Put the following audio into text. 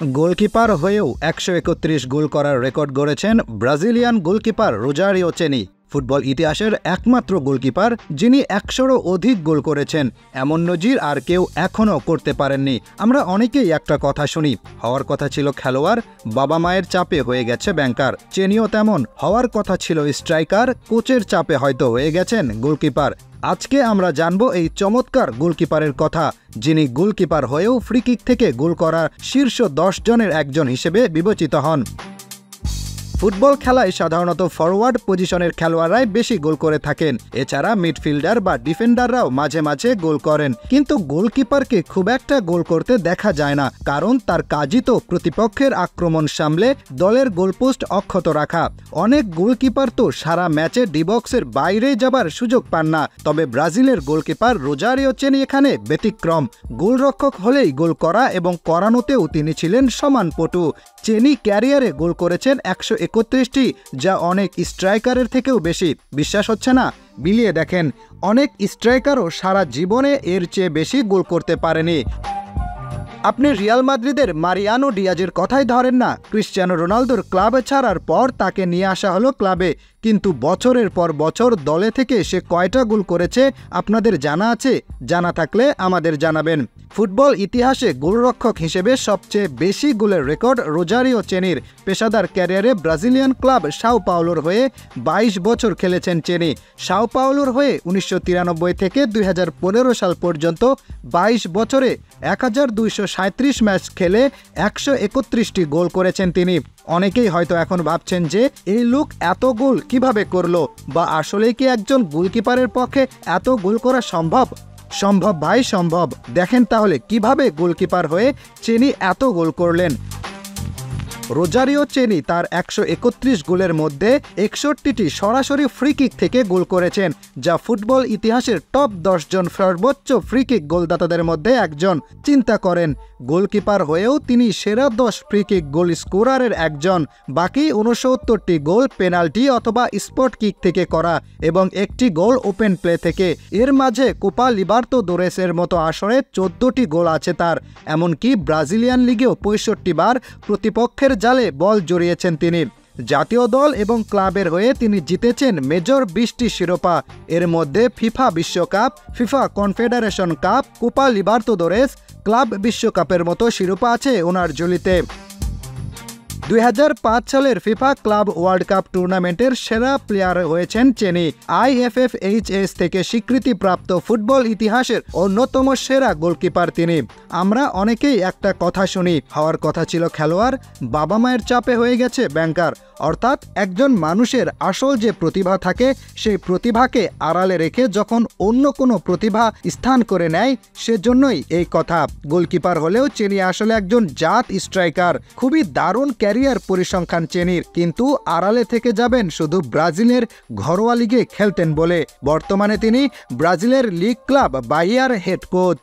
Goalkeeper হয়েও ১৩১ গোল করার record গড়েছেন ব্রাজিলিয়ান গোলকিপার রোজারিও চেনি। ফুটবল ইতিহাসের একমাত্র গোলকিপার যিনি ১০০রও অধিক গোল করেছেন, এমন নজির আর কেউ এখনও করতে পারেননি। আমরা অনেকেই একটা কথা শুনি, হওয়ার কথা ছিল খেলোয়াড়, বাবা মায়ের চাপে হয়ে গেছে ব্যাংকার। চেনিও তেমন, হওয়ার কথা ছিল স্ট্রাইকার, কোচের চাপে হয়তো হয়ে গেছেন গোলকিপার। আজকে আমরা জানব এই চমৎকার গোলকিপারের কথা, যিনি গোলকিপার হয়েও ফ্রিকিক থেকে গোল করার শীর্ষ ১০ জনের একজন হিসেবে বিবেচিত হন। ফুটবল খেলায় সাধারণত ফরওয়ার্ড পজিশনের খেলোয়াড়রাই বেশি গোল করে থাকেন, এছাড়া মিডফিল্ডার বা ডিফেন্ডাররাও মাঝে মাঝে গোল করেন। কিন্তু গোলকিপারকে খুব একটা গোল করতে দেখা যায় না, কারণ তার কাজই তো প্রতিপক্ষের আক্রমণ সামলে দলের গোলপোস্ট অক্ষত রাখা। অনেক গোলকিপার তো সারা ম্যাচে ডিবক্সের বাইরে যাবার সুযোগ পান না, তবে ব্রাজিলের গোলকিপার রোজারিও চেনি এখানে ব্যতিক্রম। গোলরক্ষক হলেই গোল করা এবং করানোতেও তিনি ছিলেন সমান পটু। চেনি ক্যারিয়ারে গোল করেছেন ১৩১টি, যা অনেক স্ট্রাইকারের থেকেও বেশি। বিশ্বাস হচ্ছে না? মিলিয়ে দেখেন, অনেক স্ট্রাইকারও সারা জীবনে এর চেয়ে বেশি গোল করতে পারেনি। আপনি রিয়াল মাদ্রিদের মারিয়ানো ডিয়াজের কথাই ধরেন না, ক্রিশ্চিয়ানো রোনালদোর ক্লাব ছাড়ার পর তাকে নিয়ে আসা হলো ক্লাবে, কিন্তু বছরের পর বছর দলে থেকে সে কয়টা গোল করেছে আপনাদের জানা আছে? জানা থাকলে আমাদের জানাবেন। ফুটবল ইতিহাসে গোলরক্ষক হিসেবে সবচেয়ে বেশি গোলের রেকর্ড রোজারিও চেনির। পেশাদার ক্যারিয়ারে ব্রাজিলিয়ান ক্লাব সাও পাওলোর হয়ে ২২ বছর খেলেছেন চেনি। সাও পাওলোর হয়ে ১৯৯৩ থেকে ২০১৫ সাল পর্যন্ত ২২ বছরে ১২৩৭ ম্যাচ খেলে ১৩১টি গোল করেছেন তিনি। অনেকেই হয়তো এখন ভাবছেন যে এই লোক এত গোল কিভাবে করলো, বা আসলেই কি একজন গোলকিপারের পক্ষে এত গোল করা সম্ভব? সম্ভব ভাই, সম্ভব। দেখেন তাহলে কিভাবে গোলকিপার হয়ে চেনি এত গোল করলেন। রোজারিও চেনি তার ১৩১ গোলের মধ্যে ৬১টি সরাসরি ফ্রিকিক থেকে গোল করেছেন, যা ফুটবল ইতিহাসের টপ ১০ জন সর্বোচ্চ ফ্রিকিক গোলদাতাদের মধ্যে একজন। চিন্তা করেন, গোলকিপার হয়েও তিনি সেরা ১০ ফ্রিকিক গোল স্কোরারের একজন। বাকি ৬৯টি গোল পেনাল্টি অথবা স্পট কিক থেকে করা এবং একটি গোল ওপেন প্লে থেকে। এর মাঝে কোপা লিবার্তাদোরেসের মতো আসরে ১৪টি গোল আছে তার। এমনকি ব্রাজিলিয়ান লিগেও ৬৫ বার প্রতিপক্ষের জালে বল জড়িয়েছেন তিনি। জাতীয় দল এবং ক্লাবের হয়ে তিনি জিতেছেন মেজর ২০টি শিরোপা। এর মধ্যে ফিফা বিশ্বকাপ, FIFA confederation cup, Copa Libertadores, club বিশ্বকাপের মতো শিরোপা আছে ওনার ঝুলিতে। ২০০৫ সালের ফিফা ক্লাব ওয়ার্ল্ড কাপ টুর্নামেন্টের সেরা প্লেয়ার হয়েছেন চেনি। IFFHS থেকে স্বীকৃতিপ্রাপ্ত ফুটবল ইতিহাসের অন্যতম সেরা গোলকিপার তিনি। আমরা অনেকেই একটা কথা শুনি, হওয়ার কথা ছিল খেলোয়াড়, বাবা মায়ের চাপে হয়ে গেছে ব্যাংকার। অর্থাৎ একজন মানুষের আসল যে প্রতিভা থাকে, সেই প্রতিভাকে আড়ালে রেখে যখন অন্য কোনো প্রতিভা স্থান করে নেয়, সেজন্যই এই কথা। গোলকিপার হলেও চেনি আসলে একজন জাত স্ট্রাইকার। খুবই দারুণ ক্যারিয়ার পরিসংখ্যান চেনির, কিন্তু আড়ালে থেকে যাবেন শুধু ব্রাজিলের ঘরোয়া লিগে খেলতেন বলে। বর্তমানে তিনি ব্রাজিলের লিগ ক্লাব বাহিয়ার হেড কোচ।